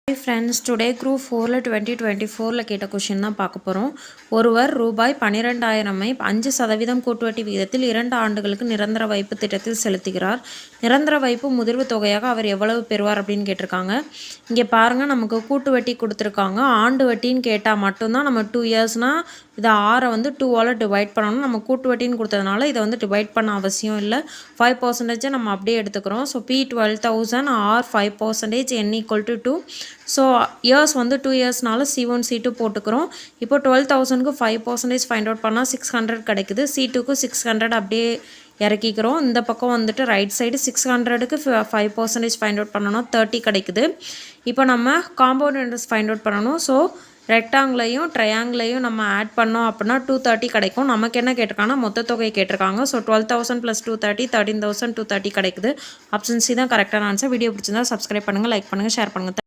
Hi friends, today group 4 2024 கேட்ட question தான் பார்க்க போகிறோம். ஒருவர் ரூபாய் 12,000ஐ 5% கூட்டுவட்டி விகிதத்தில் 2 ஆண்டுகளுக்கு நிரந்தர வைப்பு திட்டத்தில் செலுத்துகிறார். நிரந்தர வைப்பு முதிர்வு தொகையாக அவர் எவ்வளவு பெறுவார் அப்படின்னு கேட்டிருக்காங்க. இங்கே பாருங்கள், நமக்கு கூட்டு வட்டி கொடுத்துருக்காங்க. ஆண்டு வட்டின்னு கேட்டால் மட்டும்தான் நம்ம 2 இயர்ஸ்னால் இதை 6 வந்து 2ஆல் டிவைட் பண்ணணும். நம்ம கூட்டு வட்டின்னு கொடுத்ததுனால இதை வந்து டிவைட் பண்ண அவசியம் இல்லை. 5% நம்ம அப்படியே எடுத்துக்கிறோம். So P12,000 or 5% n equal to 2. So years வந்து 2 இயர்ஸ்னால C1 C2 போட்டுக்கிறோம். இப்போ 12,000க்கு 5% ஃபைண்ட் அவுட் பண்ணால் 600 கிடைக்குது. C2க்கு 600 அப்படியே இறக்கிக்கிறோம். இந்த பக்கம் வந்துட்டு ரைட் சைடு 600க்கு 5% ஃபைண்ட் அவுட் பண்ணணும், 30 கிடைக்குது. இப்போ நம்ம காம்பவுண்ட் இன்ட்ரெஸ்ட் ஃபைண்ட் அவுட் பண்ணணும். ஸோ ரெக்டாங்கிளையும் ட்ரையாங்கிளையும் நம்ம ஆட் பண்ணோம் அப்படின்னா 230 கிடைக்கும். நமக்கு என்ன கேட்டிருக்காங்கன்னா மொத்த தொகை கேட்டிருக்காங்க. ஸோ 12,000 + 230 13,230 கிடைக்குது. ஆப்ஷன் சி தான் கரெக்டான ஆன்சர். வீடியோ பிடிச்சிருந்தா சப்ஸ்கிரைப் பண்ணுங்கள், லைக் பண்ணுங்கள், ஷேர் பண்ணுங்கள்.